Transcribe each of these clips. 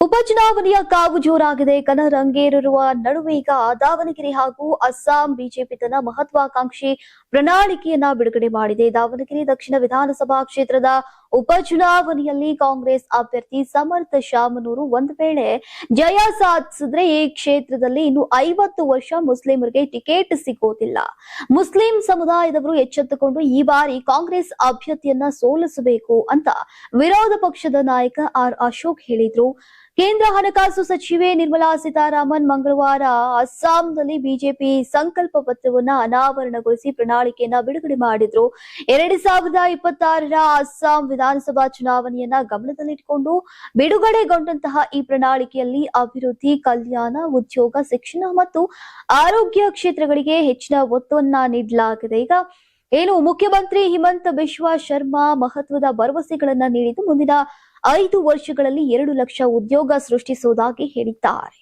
ಉಪಚುನಾವಣೆಯ ಕಾವು ಜೋರಾಗಿದೆ. ಕನರಂಗೇರಿರುವ ನಡುವೆ ಈಗ ದಾವಣಗೆರೆ ಹಾಗೂ ಅಸ್ಸಾಂ ಬಿಜೆಪಿ ತನ್ನ ಮಹತ್ವಾಕಾಂಕ್ಷಿ ಪ್ರಣಾಳಿಕೆಯನ್ನ ಬಿಡುಗಡೆ ಮಾಡಿದೆ. ದಾವಣಗೆರೆ ದಕ್ಷಿಣ ವಿಧಾನಸಭಾ ಕ್ಷೇತ್ರದ ಉಪಚುನಾವಣೆಯಲ್ಲಿ ಕಾಂಗ್ರೆಸ್ ಅಭ್ಯರ್ಥಿ ಸಮರ್ಥ ಶಾಮನೂರು ಒಂದು ವೇಳೆ ಜಯ ಸಾಧಿಸಿದ್ರೆ ಈ ಕ್ಷೇತ್ರದಲ್ಲಿ ಇನ್ನು 50 ವರ್ಷ ಮುಸ್ಲಿಮರಿಗೆ ಟಿಕೆಟ್ ಸಿಗೋದಿಲ್ಲ. ಮುಸ್ಲಿಂ ಸಮುದಾಯದವರು ಎಚ್ಚೆತ್ತುಕೊಂಡು ಈ ಬಾರಿ ಕಾಂಗ್ರೆಸ್ ಅಭ್ಯರ್ಥಿಯನ್ನ ಸೋಲಿಸಬೇಕು ಅಂತ ವಿರೋಧ ಪಕ್ಷದ ನಾಯಕ ಆರ್ ಅಶೋಕ್ ಹೇಳಿದ್ರು. ಕೇಂದ್ರ ಹಣಕಾಸು ಸಚಿವೆ ನಿರ್ಮಲಾ ಸೀತಾರಾಮನ್ ಮಂಗಳವಾರ ಅಸ್ಸಾಂನಲ್ಲಿ ಬಿಜೆಪಿ ಸಂಕಲ್ಪ ಪತ್ರವನ್ನ ಅನಾವರಣಗೊಳಿಸಿ ಪ್ರಣಾಳಿಕೆಯನ್ನ ಬಿಡುಗಡೆ ಮಾಡಿದ್ರು. 2026ರ ಅಸ್ಸಾಂ ವಿಧಾನಸಭಾ ಚುನಾವಣೆಯನ್ನ ಗಮನದಲ್ಲಿಟ್ಟುಕೊಂಡು ಬಿಡುಗಡೆಗೊಂಡಂತಹ ಈ ಪ್ರಣಾಳಿಕೆಯಲ್ಲಿ ಅಭಿವೃದ್ಧಿ, ಕಲ್ಯಾಣ, ಉದ್ಯೋಗ, ಶಿಕ್ಷಣ ಮತ್ತು ಆರೋಗ್ಯ ಕ್ಷೇತ್ರಗಳಿಗೆ ಹೆಚ್ಚಿನ ಒತ್ತನ್ನ ನೀಡಲಾಗಿದೆ. ಈಗ ಮುಖ್ಯಮಂತ್ರಿ ಹಿಮಂತ ಬಿಸ್ವಾ ಶರ್ಮಾ ಮಹತ್ವದ ಭರವಸೆಗಳನ್ನ ನೀಡಿದ್ದು ಮುಂದಿನ 5 ವರ್ಷಗಳಲ್ಲಿ 2 ಲಕ್ಷ ಉದ್ಯೋಗ ಸೃಷ್ಟಿಸುವುದಾಗಿ ಹೇಳಿದ್ದಾರೆ.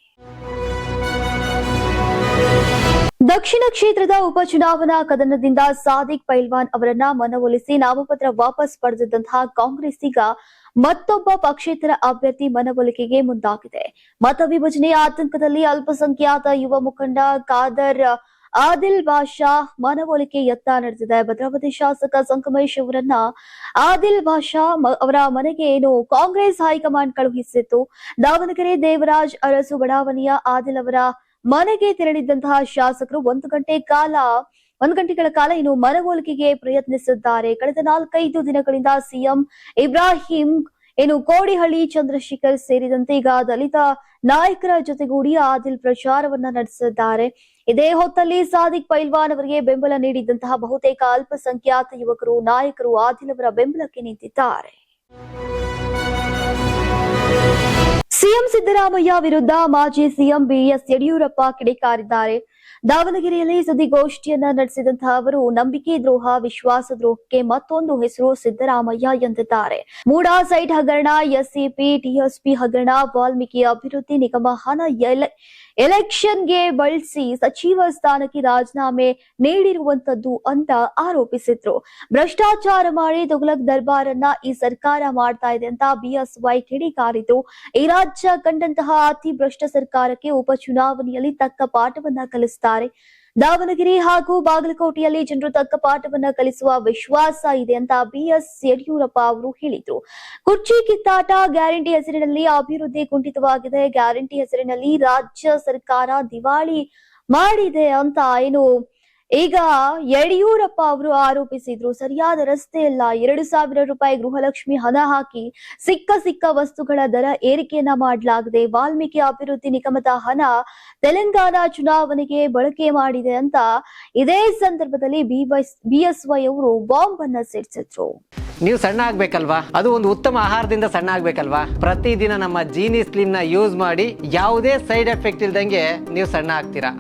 ದಕ್ಷಿಣ ಕ್ಷೇತ್ರದ ಉಪಚುನಾವಣಾ ಕದನದಿಂದ ಸಾದಿಕ್ ಪೈಲ್ವಾನ್ ಅವರನ್ನ ಮನವೊಲಿಸಿ ನಾಮಪತ್ರ ವಾಪಸ್ ಪಡೆದಿದ್ದಂತಹ ಕಾಂಗ್ರೆಸ್ ಈಗ ಮತ್ತೊಬ್ಬ ಪಕ್ಷೇತರ ಅಭ್ಯರ್ಥಿ ಮನವೊಲಿಕೆಗೆ ಮುಂದಾಗಿದೆ. ಮತ ವಿಭಜನೆಯ ಆತಂಕದಲ್ಲಿ ಅಲ್ಪಸಂಖ್ಯಾತ ಯುವ ಮುಖಂಡ ಖಾದರ್ ಆದಿಲ್ ಬಾಷಾ ಮನವೊಲಿಕೆ ಯತ್ನ ನಡೆದಿದೆ. ಭದ್ರಾವತಿ ಶಾಸಕ ಸಂಗಮೇಶ್ ಅವರನ್ನ ಆದಿಲ್ ಬಾಷಾ ಅವರ ಮನೆಗೆ ಕಾಂಗ್ರೆಸ್ ಹೈಕಮಾಂಡ್ ಕಳುಹಿಸಿತ್ತು. ದಾವಣಗೆರೆ ದೇವರಾಜ್ ಅರಸು ಬಡಾವಣೆಯ ಆದಿಲ್ ಅವರ ಮನೆಗೆ ತೆರಳಿದ್ದಂತಹ ಶಾಸಕರು ಒಂದು ಗಂಟೆಗಳ ಕಾಲ ಮನವೊಲಿಕೆಗೆ ಪ್ರಯತ್ನಿಸಿದ್ದಾರೆ. ಕಳೆದ 4-5 ದಿನಗಳಿಂದ ಸಿಎಂ ಇಬ್ರಾಹಿಂ ಕೋಡಿಹಳ್ಳಿ, ಚಂದ್ರಶೇಖರ್ ಸೇರಿದಂತೆ ಈಗ ದಲಿತ ನಾಯಕರ ಜೊತೆಗೂಡಿ ಆದಿಲ್ ಪ್ರಚಾರವನ್ನ ನಡೆಸಿದ್ದಾರೆ. ಇದೇ ಹೊತ್ತಲ್ಲಿ ಸಾದಿಕ್ ಪೈಲ್ವಾನ್ ಅವರಿಗೆ ಬೆಂಬಲ ನೀಡಿದ್ದಂತಹ ಬಹುತೇಕ ಅಲ್ಪಸಂಖ್ಯಾತ ಯುವಕರು, ನಾಯಕರು ಆದಿಲ್ ಅವರ ಬೆಂಬಲಕ್ಕೆ ನಿಂತಿದ್ದಾರೆ. ಸಿಎಂ ಸಿದ್ದರಾಮಯ್ಯ ವಿರುದ್ಧ ಮಾಜಿ ಸಿಎಂ ಬಿಎಸ್ ಯಡಿಯೂರಪ್ಪ ಕಿಡಿಕಾರಿದ್ದಾರೆ. ದಾವಣಗೆರೆಯಲ್ಲಿ ಸುದ್ದಿಗೋಷ್ಠಿಯನ್ನ ನಡೆಸಿದಂತಹ ಅವರು ನಂಬಿಕೆ ದ್ರೋಹ, ವಿಶ್ವಾಸ ದ್ರೋಹಕ್ಕೆ ಮತ್ತೊಂದು ಹೆಸರು ಸಿದ್ದರಾಮಯ್ಯ ಎಂದಿದ್ದಾರೆ. ಮೂಡಾ ಸೈಟ್ ಹಗರಣ, ಎಸ್ಸಿಪಿ, ಟಿಎಸ್ಪಿ ಹಗರಣ, ವಾಲ್ಮೀಕಿ ಅಭಿವೃದ್ಧಿ ನಿಗಮ ಹಣ ಎಲೆಕ್ಷನ್ಗೆ ಬಳಸಿ ಸಚಿವ ಸ್ಥಾನಕ್ಕೆ ರಾಜೀನಾಮೆ ನೀಡಿರುವಂತದ್ದು ಅಂತ ಆರೋಪಿಸಿದ್ರು. ಭ್ರಷ್ಟಾಚಾರ ಮಾಡಿ ತುಘಲಕ್ ದರ್ಬಾರನ್ನ ಈ ಸರ್ಕಾರ ಮಾಡ್ತಾ ಇದೆ ಅಂತ ಬಿಎಸ್ವೈ ಕಿಡಿಕಾರಿದ್ರು. ಈ ರಾಜ್ಯ ಕಂಡಂತಹ ಅತಿ ಭ್ರಷ್ಟ ಸರ್ಕಾರಕ್ಕೆ ಉಪಚುನಾವಣೆಯಲ್ಲಿ ತಕ್ಕ ಪಾಠವನ್ನ ಕಲಿಸುತ್ತಾರೆ. ದಾವಣಗೆರೆ ಹಾಗೂ ಬಾಗಲಕೋಟೆಯಲ್ಲಿ ಜನರು ತಕ್ಕ ಪಾಠವನ್ನ ಕಲಿಸುವ ವಿಶ್ವಾಸ ಇದೆ ಅಂತ ಬಿಎಸ್ ಯಡಿಯೂರಪ್ಪ ಅವರು ಹೇಳಿದ್ರು. ಕುರ್ಚಿ ಕಿತ್ತಾಟ, ಗ್ಯಾರಂಟಿ ಹೆಸರಿನಲ್ಲಿ ಅಭಿವೃದ್ಧಿ ಕುಂಠಿತವಾಗಿದೆ, ಗ್ಯಾರಂಟಿ ಹೆಸರಿನಲ್ಲಿ ರಾಜ್ಯ ಸರ್ಕಾರ ದಿವಾಳಿ ಮಾಡಿದೆ ಅಂತ ಈಗ ಯಡಿಯೂರಪ್ಪ ಅವರು ಆರೋಪಿಸಿದ್ರು. ಸರಿಯಾದ ರಸ್ತೆ ಇಲ್ಲ, 2,000 ರೂಪಾಯಿ ಗೃಹಲಕ್ಷ್ಮಿ ಹಣ ಹಾಕಿ ಸಿಕ್ಕ ವಸ್ತುಗಳ ದರ ಏರಿಕೆಯನ್ನ ಮಾಡಲಾಗಿದೆ. ವಾಲ್ಮೀಕಿ ಅಭಿವೃದ್ಧಿ ನಿಗಮದ ಹಣ ತೆಲಂಗಾಣ ಚುನಾವಣೆಗೆ ಬಳಕೆ ಮಾಡಿದೆ ಅಂತ ಇದೇ ಸಂದರ್ಭದಲ್ಲಿ ಬಿಎಸ್ವೈ ಅವರು ಬಾಂಬ್ ಅನ್ನ ಸಿಡಿಸಿದ್ರು. ನೀವು ಸಣ್ಣ ಆಗ್ಬೇಕಲ್ವಾ? ಅದು ಒಂದು ಉತ್ತಮ ಆಹಾರದಿಂದ ಸಣ್ಣ ಆಗ್ಬೇಕಲ್ವಾ? ಪ್ರತಿದಿನ ನಮ್ಮ ಜೀನಿ ಸ್ಲಿಮ್ ನ ಯೂಸ್ ಮಾಡಿ ಯಾವುದೇ ಸೈಡ್ ಎಫೆಕ್ಟ್ ಇಲ್ದಂಗೆ ನೀವು ಸಣ್ಣ ಆಗ್ತೀರಾ.